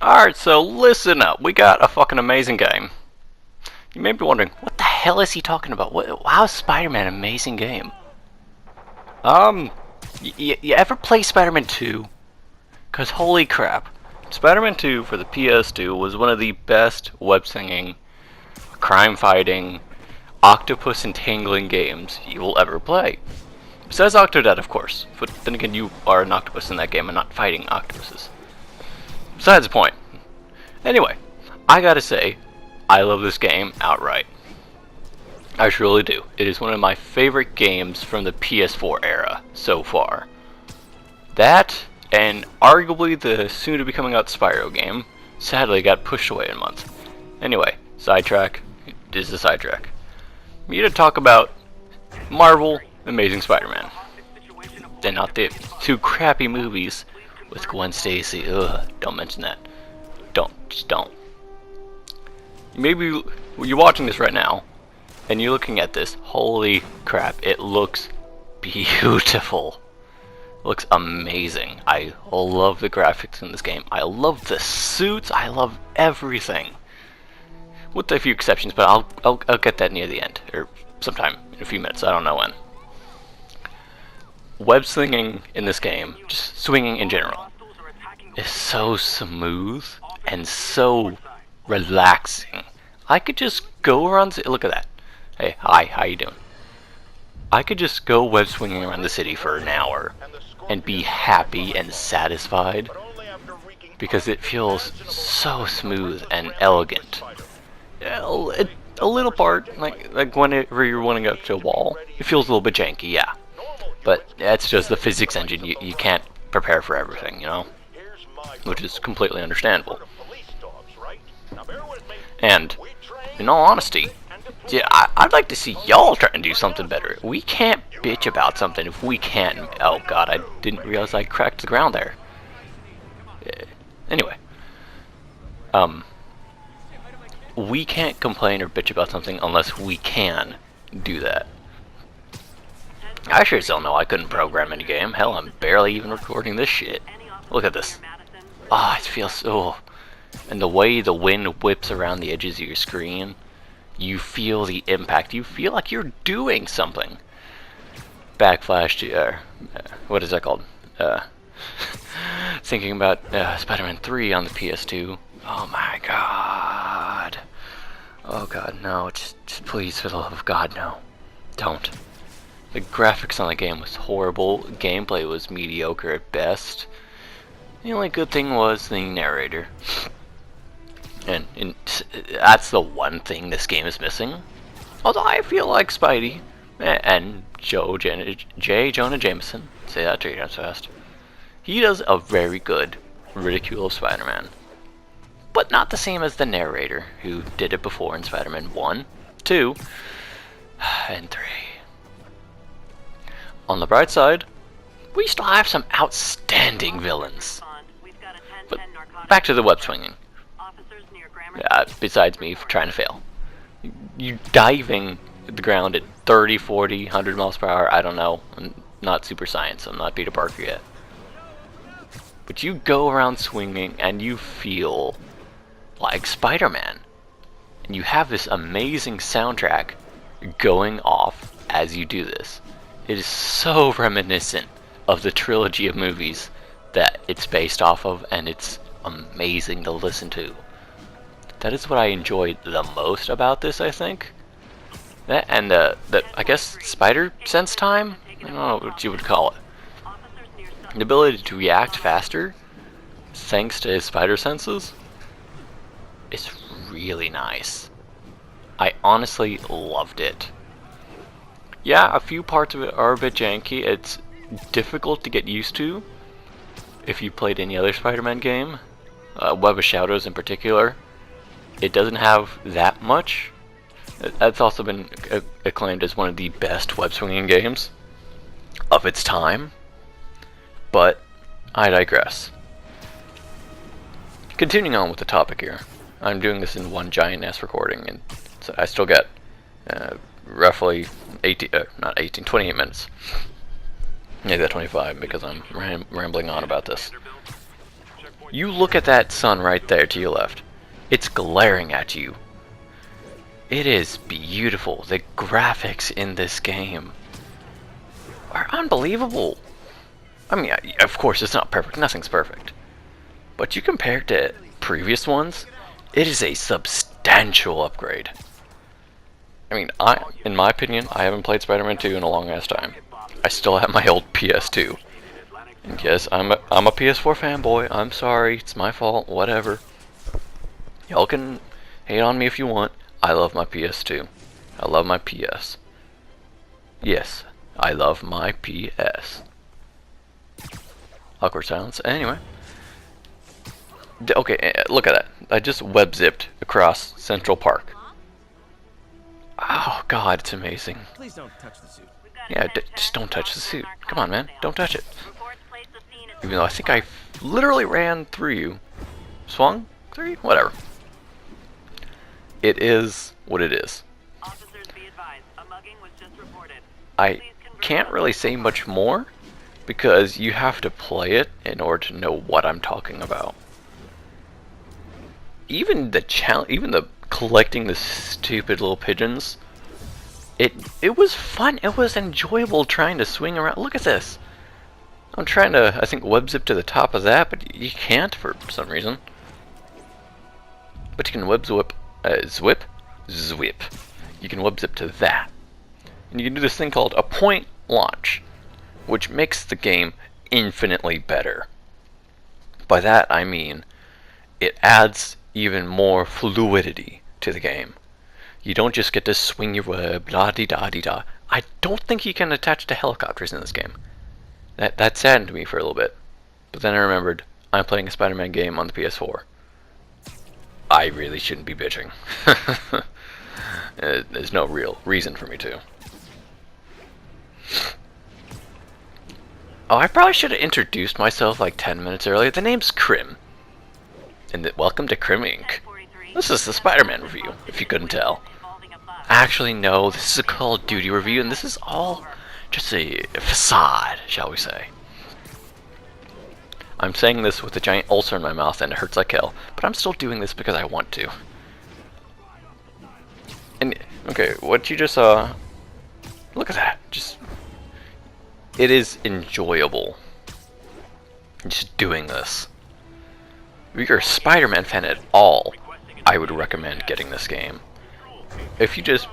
Alright, so listen up. We got a fucking amazing game. You may be wondering, what the hell is he talking about? How is Spider-Man an amazing game? You ever play Spider-Man 2? Cause holy crap. Spider-Man 2 for the PS2 was one of the best web-slinging, crime-fighting, octopus entangling games you will ever play. Besides Octodad, of course. But then again, you are an octopus in that game and not fighting octopuses. Besides the point. Anyway, I gotta say, I love this game outright. I truly do. It is one of my favorite games from the PS4 era so far. That, and arguably the soon-to-be coming out Spyro game, sadly got pushed away a month. Anyway, sidetrack. This is a sidetrack. I'm here to talk about Marvel Amazing Spider-Man. And not the two crappy movies with Gwen Stacy. Ugh, don't mention that. Just don't. Maybe you're watching this right now, and you're looking at this. Holy crap, it looks beautiful. It looks amazing. I love the graphics in this game. I love the suits. I love everything. With a few exceptions, but I'll get that near the end, or sometime in a few minutes. I don't know when. Web slinging in this game, just swinging in general, is so smooth and so relaxing. I could just go around. Look at that. Hey, hi, how you doing? I could just go web swinging around the city for an hour and be happy and satisfied because it feels so smooth and elegant. A little part, like whenever you're running up to a wall, it feels a little bit janky, yeah. But that's just the physics engine. You can't prepare for everything, you know? Which is completely understandable. And, in all honesty, yeah, I'd like to see y'all try and do something better. We can't bitch about something if we can't. Oh god, I didn't realize I cracked the ground there. Anyway. We can't complain or bitch about something unless we can do that. I sure still know I couldn't program any game. Hell, I'm barely even recording this shit. Look at this. Ah, it feels so... And the way the wind whips around the edges of your screen, you feel the impact. You feel like you're doing something. Backflash to, what is that called? Thinking about Spider-Man 3 on the PS2. Oh my god. Oh god, no. Just please, for the love of God, no. Don't. The graphics on the game was horrible. Gameplay was mediocre at best. The only good thing was the narrator. And that's the one thing this game is missing. Although I feel like Spidey and J. Jonah Jameson, say that 3 times fast, he does a very good ridicule of Spider-Man. But not the same as the narrator, who did it before in Spider-Man 1, 2, and 3. On the bright side, we still have some outstanding villains. But back to the web swinging. Besides me trying to fail. You diving the ground at 30, 40, 100 miles per hour, I don't know. I'm not super science, I'm not Peter Parker yet. But you go around swinging and you feel like Spider-Man. And you have this amazing soundtrack going off as you do this. It is so reminiscent of the trilogy of movies that it's based off of, and it's amazing to listen to. That is what I enjoyed the most about this, I think. That and the I guess spider sense time? I don't know what you would call it. The ability to react faster, thanks to his spider senses, is really nice. I honestly loved it. Yeah, a few parts of it are a bit janky. It's difficult to get used to if you played any other Spider-Man game. Web of Shadows in particular. It doesn't have that much. That's also been acclaimed as one of the best web-swinging games of its time. But I digress. Continuing on with the topic here. I'm doing this in one giant-ass recording, and so I still get roughly 28 minutes. Maybe that 25 because I'm rambling on about this. You look at that sun right there to your left. It's glaring at you. It is beautiful. The graphics in this game are unbelievable. I mean, of course, it's not perfect. Nothing's perfect. But you compare it to previous ones, it is a substantial upgrade. I mean, in my opinion, I haven't played Spider-Man 2 in a long ass time. I still have my old PS2. And yes, I'm a PS4 fanboy. I'm sorry, it's my fault. Whatever. Y'all can hate on me if you want. I love my PS2. I love my PS. Yes, I love my PS. Awkward silence. Anyway. Okay, look at that. I just web zipped across Central Park. Oh god, it's amazing. Please don't touch the suit. Yeah, just don't touch the suit. Come on, man. Don't touch it. Even though I think I literally ran through you. Swung through you? Whatever. It is what it is. I can't really say much more because you have to play it in order to know what I'm talking about. Even the collecting the stupid little pigeons, it was fun. It was enjoyable trying to swing around. Look at this. I'm trying to, I think, web zip to the top of that, but you can't for some reason. But you can web zip, zwip. You can web zip to that. And you can do this thing called a point launch, which makes the game infinitely better. By that I mean, it adds even more fluidity to the game. You don't just get to swing your web, la-di-da-di-da. I don't think you can attach to helicopters in this game. That saddened me for a little bit. But then I remembered, I'm playing a Spider-Man game on the PS4. I really shouldn't be bitching. There's no real reason for me to. Oh, I probably should have introduced myself like 10 minutes earlier. The name's Krim. And welcome to Krim Inc. This is the Spider-Man review, if you couldn't tell. Actually, no, this is a Call of Duty review, and this is all just a facade, shall we say. I'm saying this with a giant ulcer in my mouth, and it hurts like hell, but I'm still doing this because I want to. And, okay, what you just saw, look at that, it is enjoyable, just doing this. If you're a Spider-Man fan at all, I would recommend getting this game. If you just,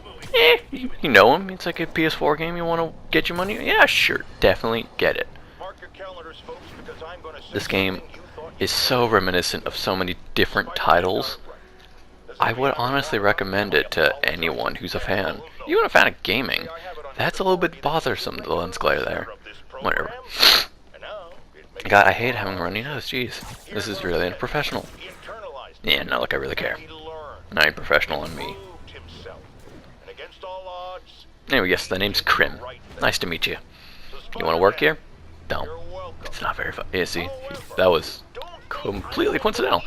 you know him, it's like a PS4 game, you want to get your money, yeah, sure, definitely get it. This game is so reminiscent of so many different titles. I would honestly recommend it to anyone who's a fan. Even a fan of gaming. That's a little bit bothersome, the lens glare there. Whatever. God, I hate having a runny nose, jeez. This is really unprofessional. Yeah, not like I really care. Not even professional on me. Anyway, yes, the name's Krim. Nice to meet you. You want to work here? Don't. It's not very fun. Yeah, see? That was completely coincidental.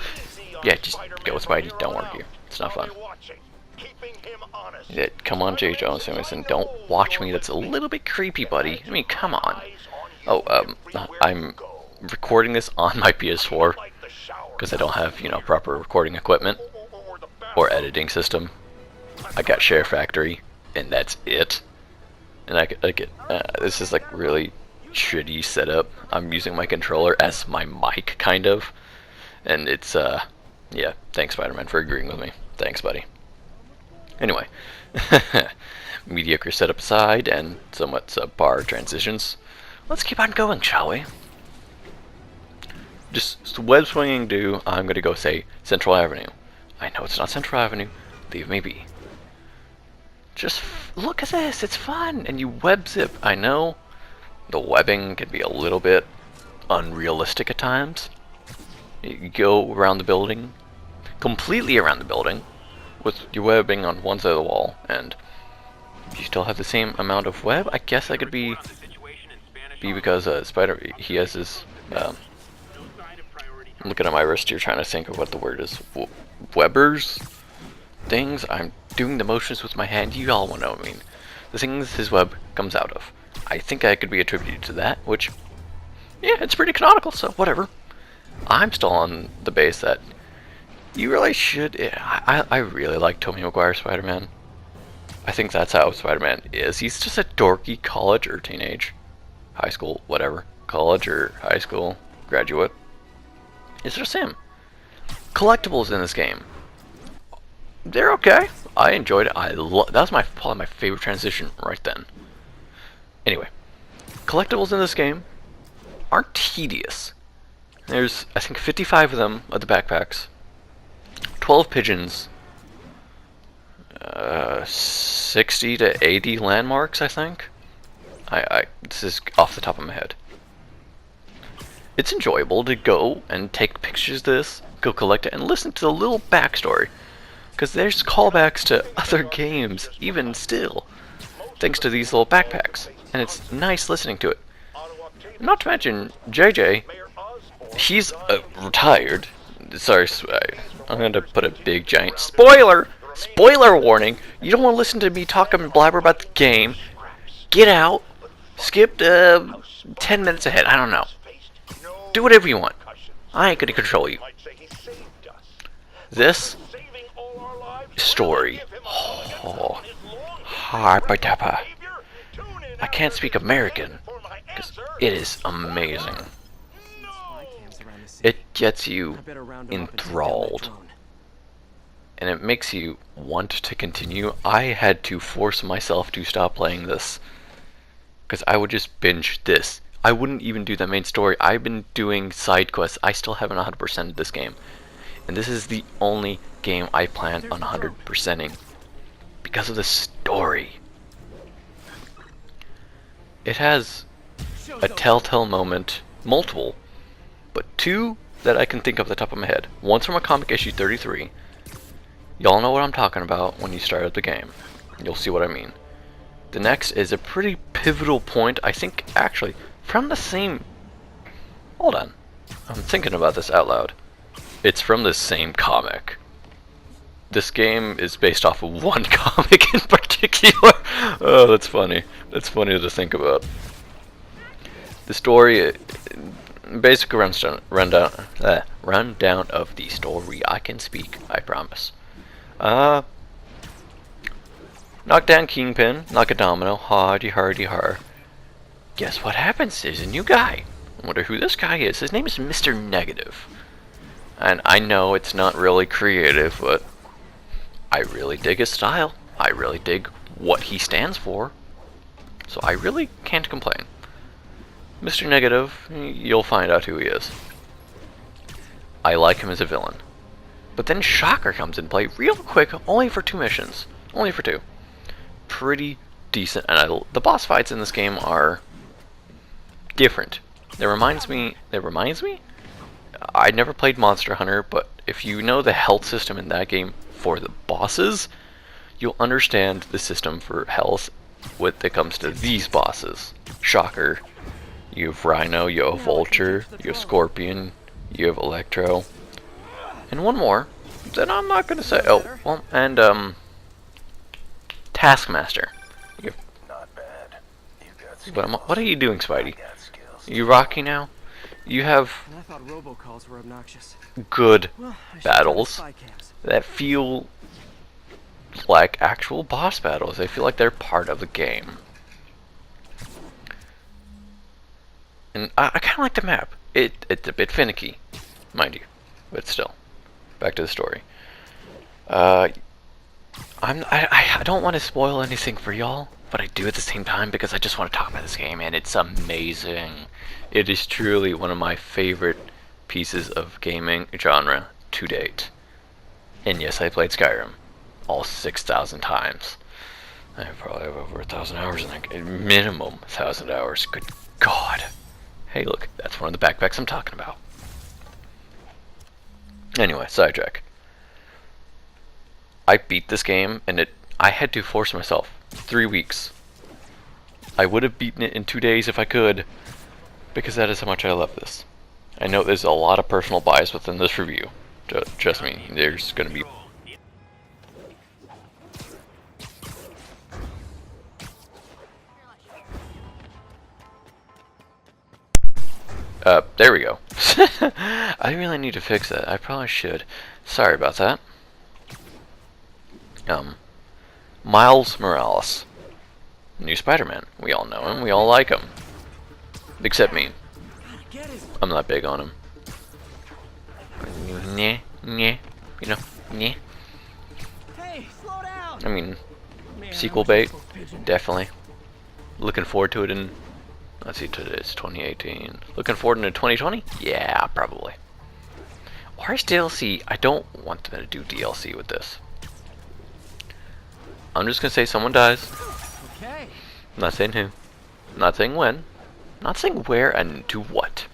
Yeah, just go with Spidey. Don't work here. It's not fun. Yeah, come on, J. Jonah Jameson. Don't watch me. That's a little bit creepy, buddy. I mean, come on. Oh, I'm recording this on my PS4 because I don't have, proper recording equipment or editing system. I got SHAREfactory, and that's it. And this is like really shitty setup. I'm using my controller as my mic, kind of. And it's, yeah, thanks Spider-Man for agreeing with me. Thanks, buddy. Anyway, mediocre setup aside and somewhat subpar transitions, let's keep on going, shall we? Just web swinging do, I'm gonna go say Central Avenue. I know it's not Central Avenue, leave me be. Just look at this, it's fun, and you web zip. I know the webbing can be a little bit unrealistic at times. You go around the building, completely around the building, with your webbing on one side of the wall, and you still have the same amount of web. I guess that could be because he has his, I'm looking at my wrist here trying to think of what the word is. Webbers? Things? I'm doing the motions with my hand. You all want to know what I mean. The things his web comes out of. I think I could be attributed to that, which, yeah, it's pretty canonical, so whatever. I'm still on the base that you really should. I really like Tobey Maguire Spider-Man. I think that's how Spider-Man is. He's just a dorky college or teenage, high school, whatever, college or high school graduate. It's just him. Collectibles in this game, they're okay. I enjoyed it. That was probably my favorite transition right then. Anyway, collectibles in this game aren't tedious. There's, I think, 55 of them at the backpacks, 12 pigeons, 60 to 80 landmarks, I think. This is off the top of my head. It's enjoyable to go and take pictures of this, go collect it, and listen to the little backstory. Because there's callbacks to other games, even still, thanks to these little backpacks. And it's nice listening to it. Not to mention, JJ, he's retired. Sorry, I'm going to put a big giant spoiler warning. You don't want to listen to me talk and blabber about the game. Get out. Skip 10 minutes ahead. I don't know. Do whatever you want. I ain't going to control you. This story. Oh, I can't speak American because it is amazing. It gets you enthralled, and it makes you want to continue. I had to force myself to stop playing this because I would just binge this. I wouldn't even do the main story. I've been doing side quests. I still haven't 100%ed this game, and this is the only game I plan on 100%ing because of the story. It has a telltale moment, multiple, but two that I can think of at the top of my head. One's from a comic issue 33. Y'all know what I'm talking about when you start up the game. You'll see what I mean. The next is a pretty pivotal point, I think, actually, from the same... Hold on. I'm thinking about this out loud. It's from the same comic. This game is based off of one comic in particular. Oh, that's funny. That's funny to think about. The story, basic rundown of the story. I can speak, I promise. Knock down Kingpin, knock a domino, hardy hardy har. Guess what happens? There's a new guy. I wonder who this guy is. His name is Mr. Negative. And I know it's not really creative, but I really dig his style. I really dig what he stands for. So I really can't complain. Mr. Negative, you'll find out who he is. I like him as a villain. But then Shocker comes into play real quick, only for 2 missions. Only for 2. Pretty decent, and the boss fights in this game are different. It reminds me, I never played Monster Hunter, but if you know the health system in that game for the bosses, you'll understand the system for health when it comes to these bosses. Shocker, you have Rhino, you have Vulture, you have Scorpion, you have Electro, and one more that I'm not gonna say. Oh, well, and Taskmaster. Not bad. What are you doing, Spidey? You rocky now? You have I thought robocalls were obnoxious. good Well, I should battles try the spy cams. that feel like actual boss battles. They feel like they're part of the game. And I kind of like the map. It's a bit finicky, mind you, but still. Back to the story. I don't want to spoil anything for y'all, but I do at the same time because I just want to talk about this game, and it's amazing. It is truly one of my favorite pieces of gaming genre to date. And yes, I played Skyrim all 6,000 times. I probably have over 1,000 hours in that game. Minimum 1,000 hours. Good God. Hey, look, that's one of the backpacks I'm talking about. Anyway, sidetrack. I beat this game, and I had to force myself. 3 weeks. I would have beaten it in 2 days if I could, because that is how much I love this. I know there's a lot of personal bias within this review. Trust me, there's going to be... There we go. I really need to fix that. I probably should. Sorry about that. Miles Morales. New Spider-Man. We all know him. We all like him. Except me. I'm not big on him. Nyeh, nyeh. You know, nyeh. Hey, slow down. I mean, sequel bait. Definitely. Looking forward to it in... Let's see, today's 2018. Looking forward into 2020? Yeah, probably. Or is DLC? I don't want them to do DLC with this. I'm just gonna say someone dies. Okay. I'm not saying who. I'm not saying when. I'm not saying where and to what.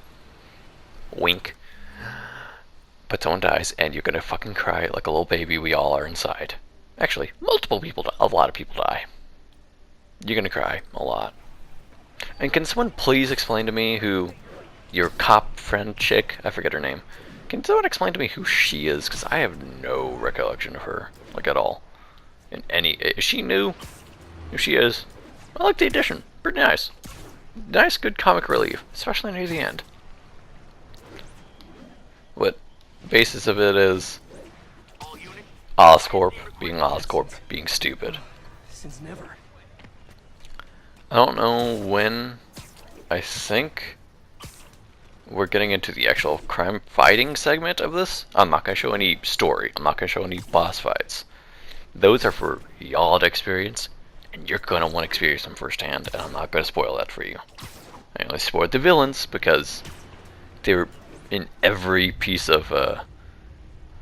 Wink. But someone dies and you're gonna fucking cry like a little baby. We all are inside. Actually, multiple people die. A lot of people die. You're gonna cry a lot. And can someone please explain to me who your cop friend chick, I forget her name. Can someone explain to me who she is? Because I have no recollection of her, like at all. In any, is she new? If she is, I like the addition. Pretty nice. Nice, good comic relief, especially near the end. What basis of it is Oscorp being stupid. Since never. I don't know when. I think we're getting into the actual crime fighting segment of this. I'm not going to show any story. I'm not going to show any boss fights. Those are for y'all to experience, and you're going to want to experience them firsthand, and I'm not going to spoil that for you. I only spoiled the villains because they're in every piece of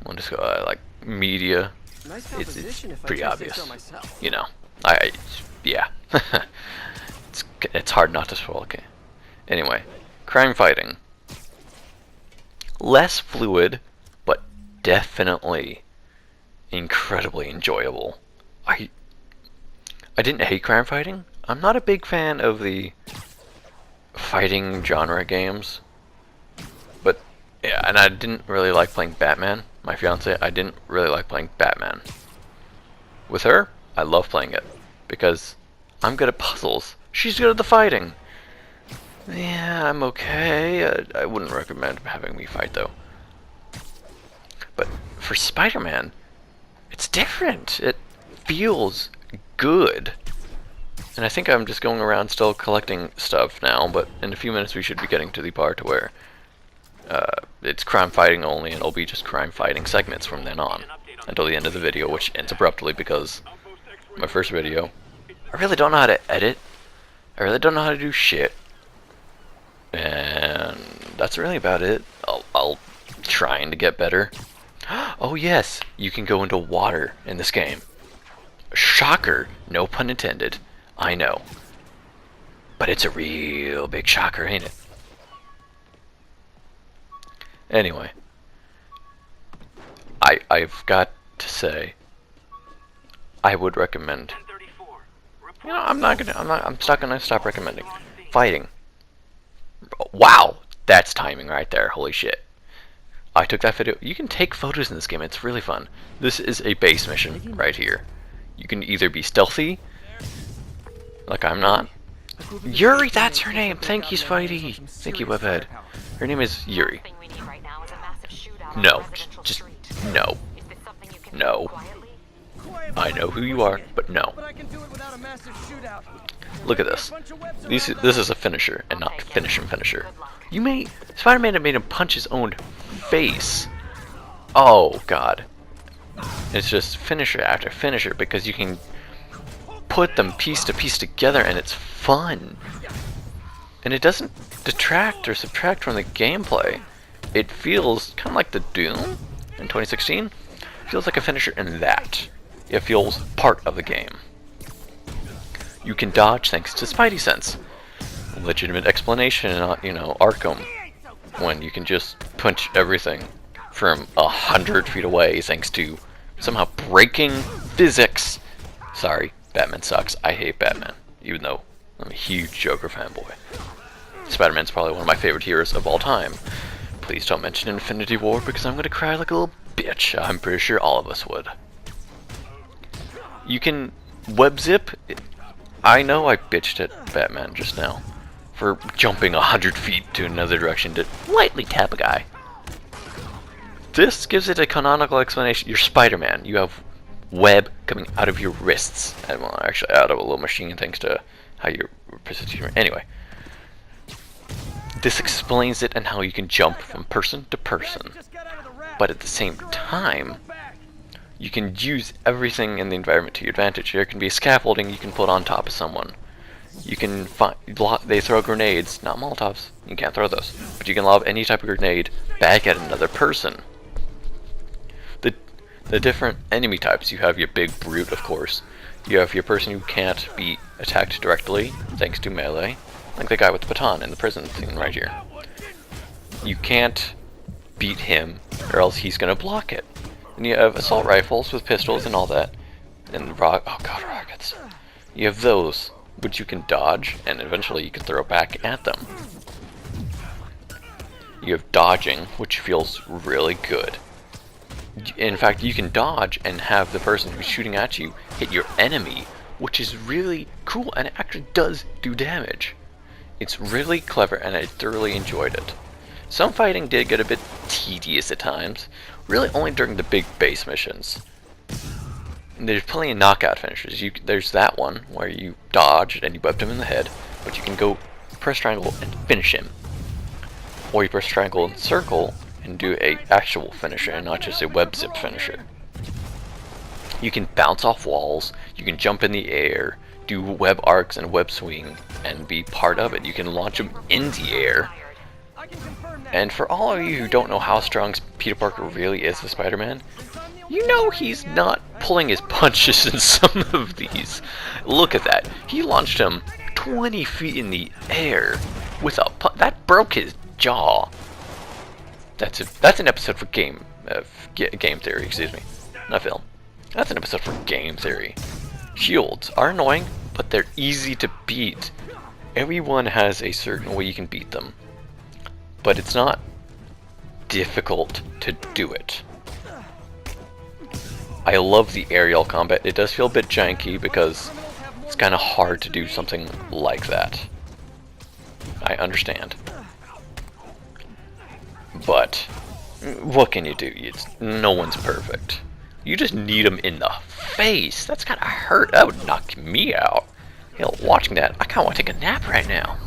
like media. Nice It's if I pretty do say obvious. so myself. You know, yeah. It's hard not to spoil. Okay. Anyway, crime fighting. Less fluid, but definitely incredibly enjoyable. I didn't hate crime fighting. I'm not a big fan of the fighting genre games. But yeah, and I didn't really like playing Batman. My fiance, I didn't really like playing Batman. With her, I love playing it because I'm good at puzzles. She's good at the fighting. Yeah, I'm okay. I wouldn't recommend having me fight though. But for Spider-Man, it's different. It feels good. And I think I'm just going around still collecting stuff now, but in a few minutes we should be getting to the part where it's crime fighting only, and it'll be just crime fighting segments from then on until the end of the video, which ends abruptly because my first video, I really don't know how to edit. I really don't know how to do shit. And that's really about it. I'll trying to get better. Oh yes, you can go into water in this game. Shocker, no pun intended. I know. But it's a real big shocker, ain't it? Anyway, I've got to say, I would recommend. You know, I'm not gonna stop recommending. Fighting. Wow, that's timing right there. Holy shit. I took that video. You can take photos in this game. It's really fun. This is a base mission right here. You can either be stealthy, like I'm not. Yuri, that's her name. Thank you, Spidey. Thank you, Webhead. Her name is Yuri. No, just no. No. I know who you are, but no. Look at this. This is a finisher, and not finisher. Spider-Man made him punch his own face. Oh god. It's just finisher after finisher because you can put them piece to piece together and it's fun. And it doesn't detract or subtract from the gameplay. It feels kind of like the Doom in 2016. It feels like a finisher in that. It feels part of the game. You can dodge thanks to Spidey Sense. Legitimate explanation, not, Arkham. When you can just punch everything from 100 feet away thanks to somehow breaking physics. Sorry, Batman sucks. I hate Batman, even though I'm a huge Joker fanboy. Spider-Man's probably one of my favorite heroes of all time. Please don't mention Infinity War because I'm gonna cry like a little bitch. I'm pretty sure all of us would. You can web zip. I know I bitched at Batman just now for jumping 100 feet to another direction to lightly tap a guy. This gives it a canonical explanation. You're Spider-Man. You have web coming out of your wrists. And well, actually out of a little machine thanks to how you're positioned. Anyway. This explains it and how you can jump from person to person. But at the same time, you can use everything in the environment to your advantage. There can be scaffolding you can put on top of someone. You can find, they throw grenades, not Molotovs. You can't throw those. But you can lob any type of grenade back at another person. The different enemy types, you have your big brute, of course. You have your person who can't be attacked directly, thanks to melee. Like the guy with the baton in the prison scene right here. You can't beat him, or else he's gonna block it. And you have assault rifles with pistols and all that. And rockets. You have those, which you can dodge, and eventually you can throw back at them. You have dodging, which feels really good. In fact, you can dodge and have the person who's shooting at you hit your enemy, which is really cool, and it actually does do damage. It's really clever, and I thoroughly enjoyed it. Some fighting did get a bit tedious at times, really only during the big base missions. And there's plenty of knockout finishers. There's that one where you dodged and you webbed him in the head, but you can go press triangle and finish him. Or you press triangle and circle and do a actual finisher and not just a web zip finisher. You can bounce off walls, you can jump in the air, do web arcs and web swing and be part of it. You can launch them in the air. And for all of you who don't know how strong Peter Parker really is with Spider-Man, you know he's not pulling his punches in some of these. Look at that. He launched him 20 feet in the air with a that broke his jaw. That's an episode for game theory, excuse me, not film. That's an episode for game theory. Shields are annoying, but they're easy to beat. Everyone has a certain way you can beat them, but it's not difficult to do it. I love the aerial combat. It does feel a bit janky because it's kind of hard to do something like that. I understand. But what can you do? No one's perfect. You just need them in the face. That's gotta hurt. That would knock me out. Hell, watching that, I kinda wanna take a nap right now.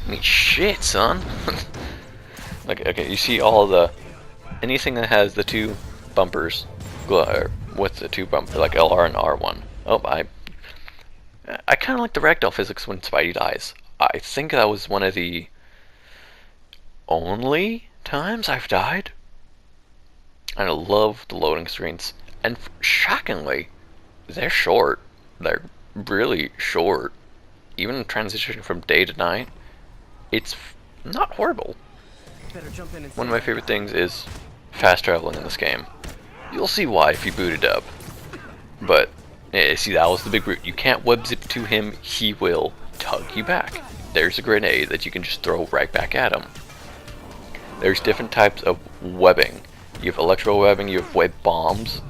I mean, shit, son. Okay, you see all the... anything that has the two bumpers, with the two bumpers, like LR and R1. Oh, I kinda like the ragdoll physics when Spidey dies. I think that was one of the only times I've died. And I love the loading screens. And shockingly, they're short. They're really short. Even transitioning from day to night, it's not horrible. One of my favorite things is fast traveling in this game. You'll see why if you boot it up. But, see, that was the big root. You can't web zip to him, he will tug you back. There's a grenade that you can just throw right back at him. There's different types of webbing. You have electro webbing, you have web bombs,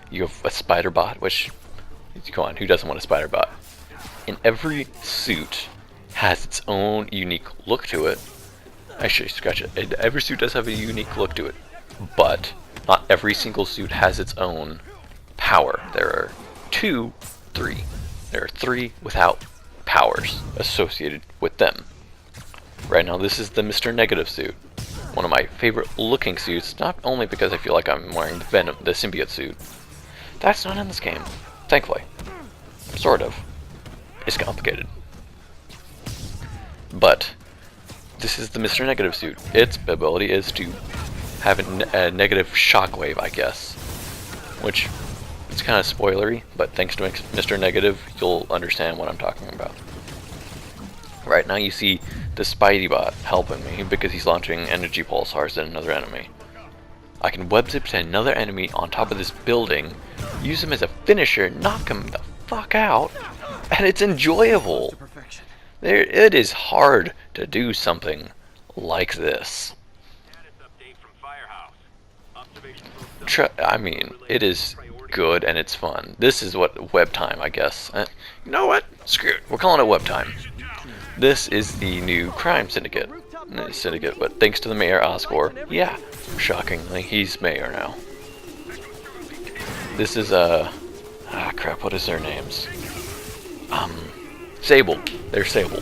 you have a spider bot, which, come on, who doesn't want a spider bot? And every suit has its own unique look to it. Actually, scratch it. Every suit does have a unique look to it, but not every single suit has its own power. There are three. There are three without powers associated with them. Right now, this is the Mr. Negative suit. One of my favorite looking suits, not only because I feel like I'm wearing the Venom, the symbiote suit. That's not in this game, thankfully. Sort of. It's complicated. But this is the Mr. Negative suit. Its ability is to have a negative shockwave, I guess. Which, it's kind of spoilery, but thanks to Mr. Negative, you'll understand what I'm talking about. Right now you see the Spidey bot helping me because he's launching energy pulsars at another enemy. I can web zip to another enemy on top of this building, use him as a finisher, knock him the fuck out, and it's enjoyable. It is hard to do something like this. I mean, it is good and it's fun. This is what web time, I guess. You know what? Screw it. We're calling it web time. This is the new crime syndicate. But thanks to the mayor, Oscar. Yeah, shockingly, he's mayor now. This is crap, what is their names? Sable. They're Sable.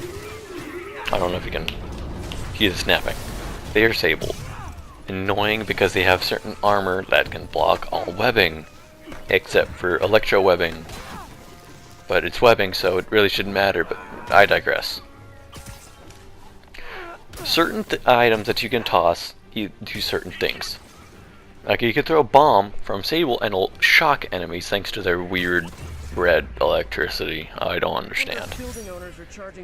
I don't know if you can hear the snapping. They're Sable. Annoying because they have certain armor that can block all webbing, except for electro webbing. But it's webbing, so it really shouldn't matter, but I digress. Certain items that you can toss, you do certain things. Like you can throw a bomb from Sable and it'll shock enemies thanks to their weird red electricity. I don't understand.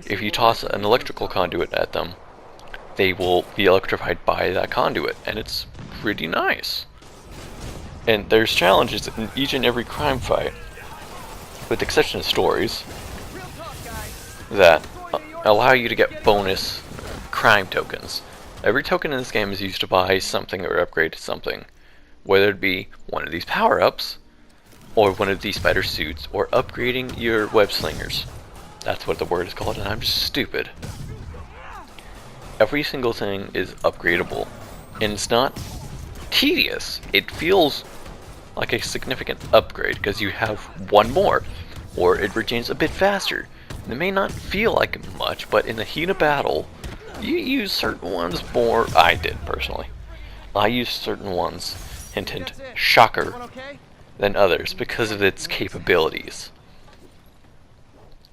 If you toss an electrical conduit at them, they will be electrified by that conduit, and it's pretty nice. And there's challenges in each and every crime fight, with the exception of stories, that allow you to get bonus crime tokens. Every token in this game is used to buy something or upgrade something, whether it be one of these power-ups, or one of these spider suits, or upgrading your web slingers. That's what the word is called, and I'm just stupid. Every single thing is upgradable, and it's not tedious. It feels like a significant upgrade because you have one more, or it regenerates a bit faster. It may not feel like much, but in the heat of battle, you use certain ones more. I did personally. I used certain ones, hint hint, shocker, than others because of its capabilities.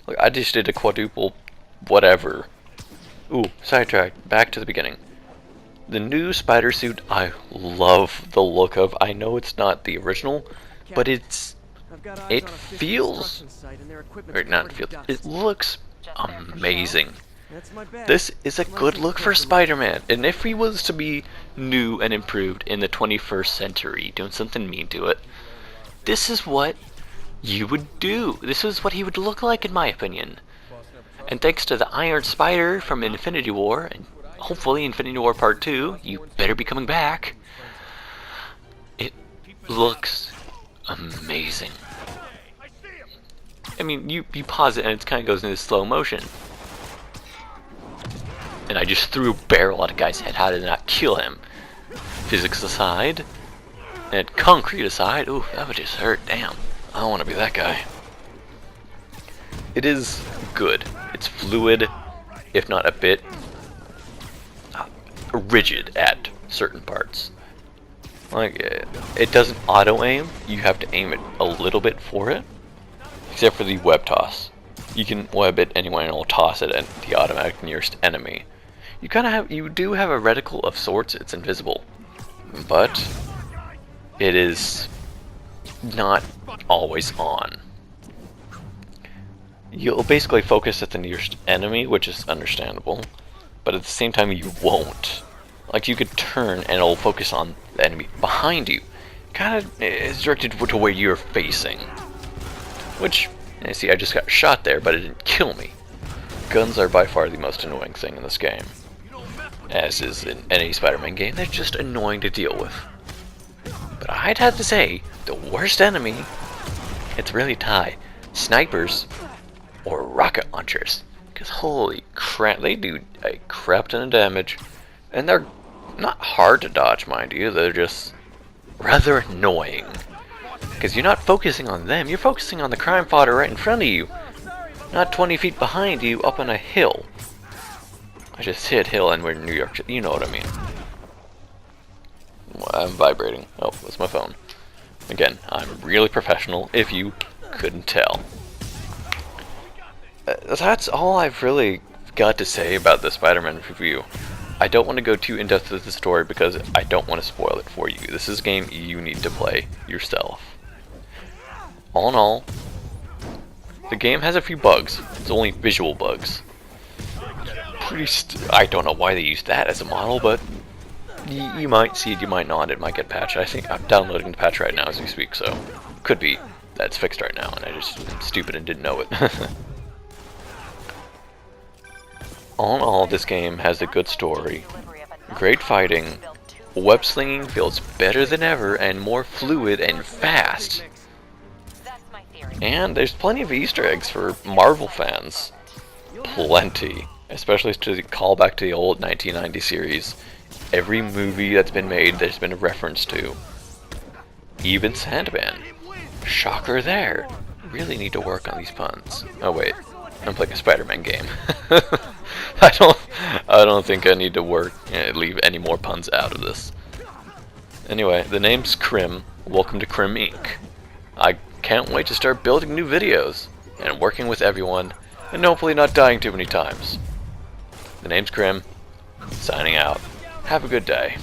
Look, I just did a quadruple whatever. Ooh, sidetracked. Back to the beginning. The new spider suit, I love the look of. I know it's not the original, but it feels, or not feels, it looks amazing. This is a good look for Spider-Man, and if he was to be new and improved in the 21st century, doing something mean to it, this is what you would do. This is what he would look like, in my opinion. And thanks to the Iron Spider from Infinity War, and hopefully Infinity War Part 2, you better be coming back, it looks amazing. I mean, you pause it and it kind of goes into slow motion. And I just threw a barrel at a guy's head. How did it not kill him? Physics aside, and concrete aside, ooh, that would just hurt. Damn, I don't want to be that guy. It is good. It's fluid, if not a bit rigid at certain parts. Like, it doesn't auto-aim. You have to aim it a little bit for it. Except for the web toss. You can web it anywhere and it'll toss it at the automatic nearest enemy. You do have a reticle of sorts. It's invisible. But it is not always on. You'll basically focus at the nearest enemy, which is understandable, but at the same time you won't. Like, you could turn and it'll focus on the enemy behind you. Kind of is directed to where you're facing. Which, you see, I just got shot there, but it didn't kill me. Guns are by far the most annoying thing in this game. As is in any Spider-Man game, they're just annoying to deal with. But I'd have to say, the worst enemy, it's really tied. Snipers or rocket launchers, because holy crap, they do a crap ton of damage, and they're not hard to dodge, mind you. They're just rather annoying, because you're not focusing on them, you're focusing on the crime fodder right in front of you, not 20 feet behind you up on a hill. I just hit hill and we're in New York, you know what I mean. I'm vibrating. Oh, that's my phone. Again, I'm really professional, if you couldn't tell. That's all I've really got to say about the Spider-Man review. I don't want to go too in-depth with the story because I don't want to spoil it for you. This is a game you need to play yourself. All in all, the game has a few bugs. It's only visual bugs. I don't know why they used that as a model, but you might see it, you might not. It might get patched. I think I'm downloading the patch right now as we speak, so could be that's fixed right now, and I just am stupid and didn't know it. All in all, this game has a good story, great fighting, web slinging feels better than ever and more fluid and fast. And there's plenty of Easter eggs for Marvel fans. Plenty. especially to call back to the old 1990 series. Every movie that's been made, there's been a reference to. Even Sandman. Shocker there. Really need to work on these puns. Oh wait, I'm playing a Spider-Man game. I don't think I need to leave any more puns out of this. Anyway, the name's Krim. Welcome to Krim Inc. I can't wait to start building new videos and working with everyone and hopefully not dying too many times. The name's Krim. Signing out. Have a good day.